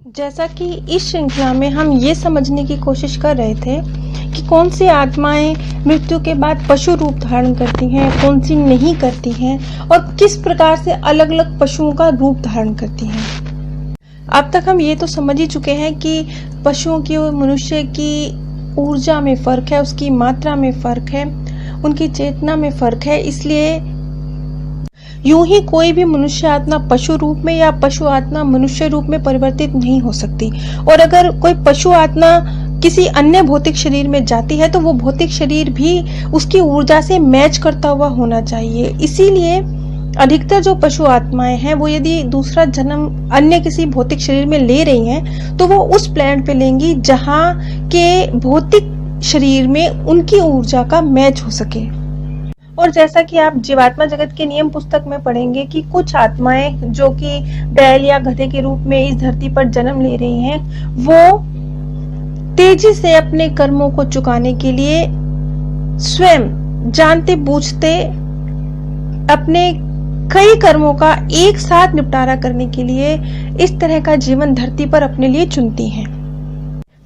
जैसा कि इस श्रृंखला में हम ये समझने की कोशिश कर रहे थे कि कौन सी आत्माएं मृत्यु के बाद पशु रूप धारण करती हैं, कौन सी नहीं करती हैं और किस प्रकार से अलग अलग पशुओं का रूप धारण करती हैं। अब तक हम ये तो समझ ही चुके हैं कि पशुओं की और मनुष्य की ऊर्जा में फर्क है, उसकी मात्रा में फर्क है, उनकी चेतना में फर्क है। इसलिए यूं ही कोई भी मनुष्य आत्मा पशु रूप में या पशु आत्मा मनुष्य रूप में परिवर्तित नहीं हो सकती। और अगर कोई पशु आत्मा किसी अन्य भौतिक शरीर में जाती है तो वो भौतिक शरीर भी उसकी ऊर्जा से मैच करता हुआ होना चाहिए। इसीलिए अधिकतर जो पशु आत्माएं हैं वो यदि दूसरा जन्म अन्य किसी भौतिक शरीर में ले रही हैं तो वो उस प्लेनेट पे लेंगी जहां के भौतिक शरीर में उनकी ऊर्जा का मैच हो सके। और जैसा कि आप जीवात्मा जगत के नियम पुस्तक में पढ़ेंगे कि कुछ आत्माएं जो कि बैल या गधे के रूप में इस धरती पर जन्म ले रही हैं, वो तेजी से अपने कर्मों को चुकाने के लिए स्वयं जानते बूझते अपने कई कर्मों का एक साथ निपटारा करने के लिए इस तरह का जीवन धरती पर अपने लिए चुनती हैं।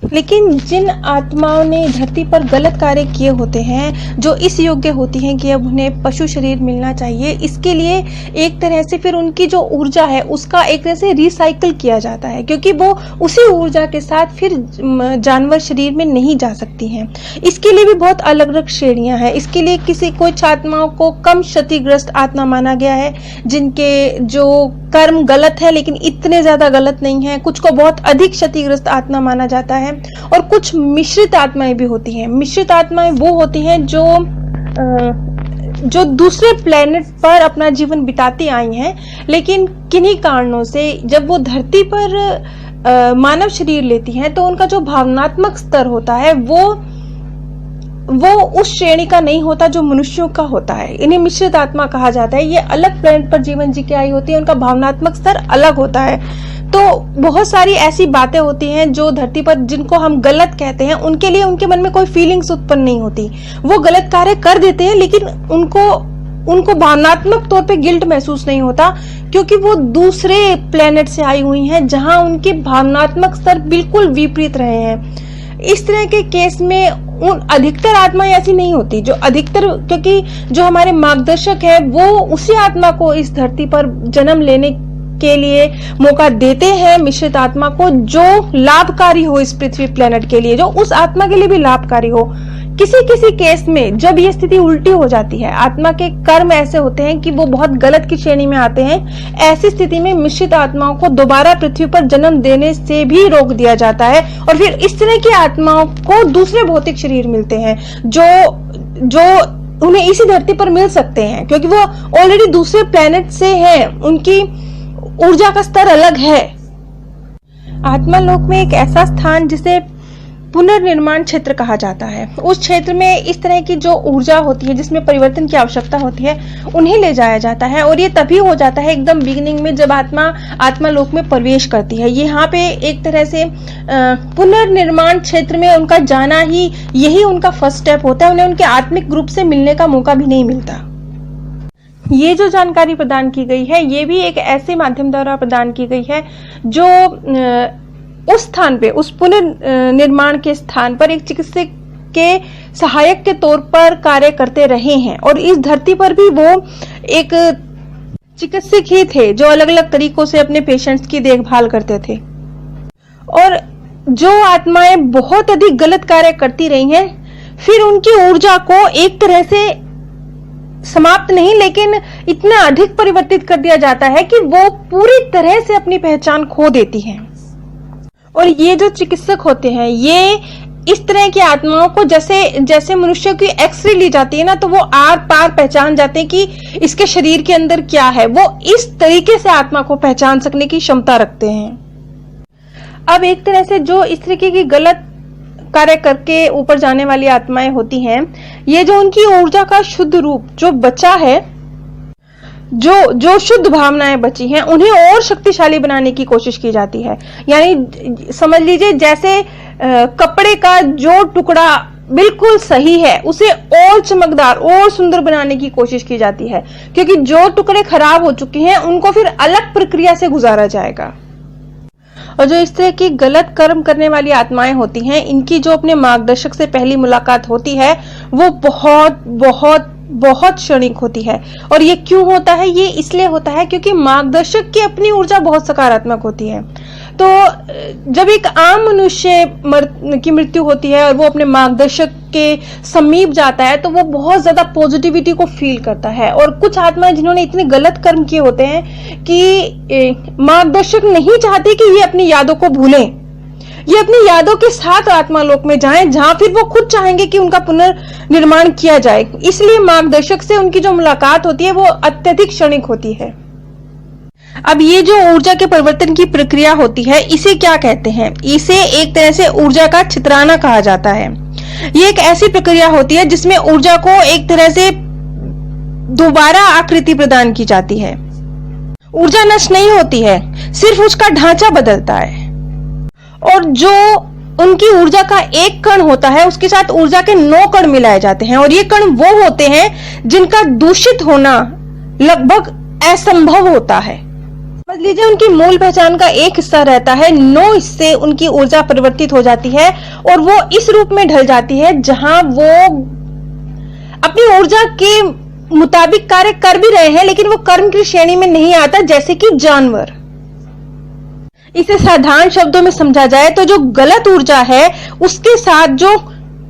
लेकिन जिन आत्माओं ने धरती पर गलत कार्य किए होते हैं, जो इस योग्य होती हैं कि अब उन्हें पशु शरीर मिलना चाहिए, इसके लिए एक तरह से फिर उनकी जो ऊर्जा है उसका एक तरह से रिसाइकल किया जाता है, क्योंकि वो उसी ऊर्जा के साथ फिर जानवर शरीर में नहीं जा सकती हैं। इसके लिए भी बहुत अलग अलग श्रेणियां हैं। इसके लिए कुछ आत्माओं को कम क्षतिग्रस्त आत्मा माना गया है, जिनके जो कर्म गलत है लेकिन इतने ज्यादा गलत नहीं है। कुछ को बहुत अधिक क्षतिग्रस्त आत्मा माना जाता है। और कुछ मिश्रित आत्माएं भी होती हैं। मिश्रित आत्माएं वो होती हैं जो दूसरे प्लेनेट पर अपना जीवन बिताती आई हैं, लेकिन किन्हीं कारणों से जब वो धरती पर मानव शरीर लेती हैं तो उनका जो भावनात्मक स्तर होता है वो उस श्रेणी का नहीं होता जो मनुष्यों का होता है। इन्हें मिश्रित आत्मा कहा जाता है। ये अलग प्लेनेट पर जीवन जी के आई होती है, उनका भावनात्मक स्तर अलग होता है। तो बहुत सारी ऐसी बातें होती हैं जो धरती पर जिनको हम गलत कहते हैं, उनके लिए उनके मन में कोई फीलिंग्स उत्पन्न नहीं होती। वो गलत कार्य कर देते हैं लेकिन उनको भावनात्मक तौर पे गिल्ट महसूस नहीं होता, क्योंकि वो दूसरे प्लेनेट से आई हुई हैं जहां उनके भावनात्मक स्तर बिल्कुल विपरीत रहे हैं। इस तरह के केस में उन अधिकतर आत्माएं ऐसी नहीं होती। क्योंकि जो हमारे मार्गदर्शक है वो उसी आत्मा को इस धरती पर जन्म लेने के लिए मौका देते हैं, मिश्रित आत्मा को, जो लाभकारी हो इस पृथ्वी प्लेनेट के लिए, जो उस आत्मा के लिए भी लाभकारी हो। किसी किसी केस में जब ये स्थिति उल्टी हो जाती है, आत्मा के कर्म ऐसे होते हैं कि वो बहुत गलत की श्रेणी में आते हैं, ऐसी स्थिति में मिश्रित आत्माओं को दोबारा पृथ्वी पर जन्म देने से भी रोक दिया जाता है। और फिर इस तरह की आत्माओं को दूसरे भौतिक शरीर मिलते हैं जो उन्हें इसी धरती पर मिल सकते हैं, क्योंकि वो ऑलरेडी दूसरे प्लेनेट से हैं, उनकी ऊर्जा का स्तर अलग है। आत्मा लोक में एक ऐसा स्थान जिसे पुनर्निर्माण क्षेत्र कहा जाता है, उस क्षेत्र में इस तरह की जो ऊर्जा होती है जिसमें परिवर्तन की आवश्यकता होती है, उन्हें ले जाया जाता है। और ये तभी हो जाता है एकदम बिगिनिंग में, जब आत्मा लोक में प्रवेश करती है। यहाँ पे एक तरह से पुनर्निर्माण क्षेत्र में उनका जाना ही यही उनका फर्स्ट स्टेप होता है। उन्हें उनके आत्मिक रूप से मिलने का मौका भी नहीं मिलता। ये जो जानकारी प्रदान की गई है ये भी एक ऐसे माध्यम द्वारा प्रदान की गई है जो उस स्थान पे, उस पुनर्निर्माण के स्थान पर एक चिकित्सक के सहायक के तौर पर कार्य करते रहे हैं। और इस धरती पर भी वो एक चिकित्सक ही थे जो अलग अलग तरीकों से अपने पेशेंट्स की देखभाल करते थे। और जो आत्माएं बहुत अधिक गलत कार्य करती रही हैं, फिर उनकी ऊर्जा को एक तरह से समाप्त नहीं लेकिन इतना अधिक परिवर्तित कर दिया जाता है कि वो पूरी तरह से अपनी पहचान खो देती हैं। और ये जो चिकित्सक होते हैं, ये इस तरह की आत्माओं को जैसे मनुष्य की एक्सरे ली जाती है ना, तो वो आर पार पहचान जाते हैं कि इसके शरीर के अंदर क्या है। वो इस तरीके से आत्मा को पहचान सकने की क्षमता रखते हैं। अब एक तरह से जो इस तरीके की गलत कार्य करके ऊपर जाने वाली आत्माएं होती हैं, ये जो उनकी ऊर्जा का शुद्ध रूप जो बचा है, जो शुद्ध भावनाएं बची हैं, उन्हें और शक्तिशाली बनाने की कोशिश की जाती है। यानी समझ लीजिए जैसे कपड़े का जो टुकड़ा बिल्कुल सही है उसे और चमकदार और सुंदर बनाने की कोशिश की जाती है, क्योंकि जो टुकड़े खराब हो चुके हैं उनको फिर अलग प्रक्रिया से गुजारा जाएगा। और जो इस तरह की गलत कर्म करने वाली आत्माएं होती हैं, इनकी जो अपने मार्गदर्शक से पहली मुलाकात होती है वो बहुत बहुत बहुत क्षणिक होती है। और ये क्यों होता है? ये इसलिए होता है क्योंकि मार्गदर्शक की अपनी ऊर्जा बहुत सकारात्मक होती है। तो जब एक आम मनुष्य की मृत्यु होती है और वो अपने मार्गदर्शक के समीप जाता है तो वो बहुत ज्यादा पॉजिटिविटी को फील करता है। और कुछ आत्माएं जिन्होंने इतने गलत कर्म किए होते हैं कि मार्गदर्शक नहीं चाहते कि ये अपनी यादों को भूलें, ये अपनी यादों के साथ आत्मा लोक में जाएं, जहां फिर वो खुद चाहेंगे कि उनका पुनर्निर्माण किया जाए। इसलिए मार्गदर्शक से उनकी जो मुलाकात होती है वो अत्यधिक क्षणिक होती है। अब ये जो ऊर्जा के परिवर्तन की प्रक्रिया होती है, इसे क्या कहते हैं? इसे एक तरह से ऊर्जा का छितराना कहा जाता है। ये एक ऐसी प्रक्रिया होती है जिसमें ऊर्जा को एक तरह से दोबारा आकृति प्रदान की जाती है। ऊर्जा नष्ट नहीं होती है, सिर्फ उसका ढांचा बदलता है। और जो उनकी ऊर्जा का एक कण होता है उसके साथ ऊर्जा के 9 कण मिलाए जाते हैं। और ये कण वो होते हैं जिनका दूषित होना लगभग असंभव होता है। समझ लीजिए उनकी मूल पहचान का एक हिस्सा रहता है, 9 हिस्से उनकी ऊर्जा परिवर्तित हो जाती है और वो इस रूप में ढल जाती है जहां वो अपनी ऊर्जा के मुताबिक कार्य कर भी रहे हैं, लेकिन वो कर्म की श्रेणी में नहीं आता, जैसे कि जानवर। इसे साधारण शब्दों में समझा जाए तो जो गलत ऊर्जा है उसके साथ जो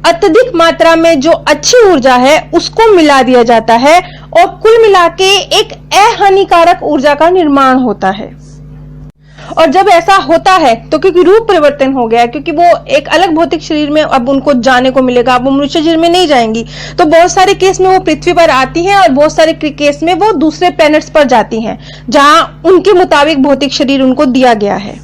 अत्यधिक मात्रा में जो अच्छी ऊर्जा है उसको मिला दिया जाता है और कुल मिला के एक अहानिकारक ऊर्जा का निर्माण होता है। और जब ऐसा होता है तो क्योंकि रूप परिवर्तन हो गया, क्योंकि वो एक अलग भौतिक शरीर में अब उनको जाने को मिलेगा, अब वो मनुष्य शरीर में नहीं जाएंगी, तो बहुत सारे केस में वो पृथ्वी पर आती हैं और बहुत सारे केस में वो दूसरे प्लैनेट्स पर जाती हैं जहां उनके मुताबिक भौतिक शरीर उनको दिया गया है।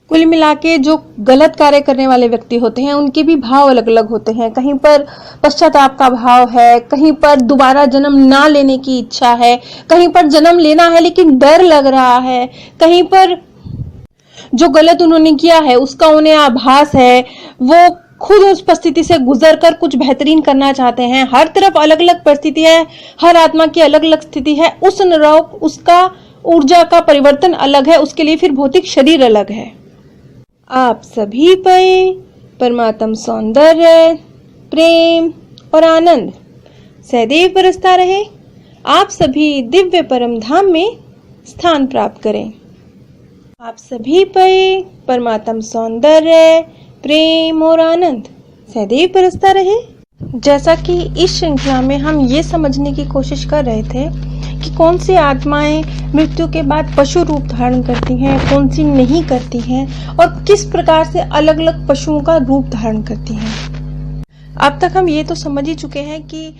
कुल मिला के जो गलत कार्य करने वाले व्यक्ति होते हैं उनके भी भाव अलग अलग होते हैं। कहीं पर पश्चाताप का भाव है, कहीं पर दोबारा जन्म ना लेने की इच्छा है, कहीं पर जन्म लेना है लेकिन डर लग रहा है, कहीं पर जो गलत उन्होंने किया है उसका उन्हें आभास है, वो खुद उस परिस्थिति से गुजर कर कुछ बेहतरीन करना चाहते हैं। हर तरफ अलग अलग परिस्थिति है, हर आत्मा की अलग अलग स्थिति है, उस अनुरूप उसका ऊर्जा का परिवर्तन अलग है, उसके लिए फिर भौतिक शरीर अलग है। आप सभी पे परमात्म सौंदर्य, प्रेम और आनंद सदैव बरसता रहे। आप सभी दिव्य परम धाम में स्थान प्राप्त करें। आप सभी पे परमात्म सौंदर्य, प्रेम और आनंद सदैव बरसता रहे। जैसा कि इस श्रृंखला में हम ये समझने की कोशिश कर रहे थे कि कौन सी आत्माएं मृत्यु के बाद पशु रूप धारण करती हैं, कौन सी नहीं करती हैं और किस प्रकार से अलग अलग पशुओं का रूप धारण करती हैं। अब तक हम ये तो समझ ही चुके हैं कि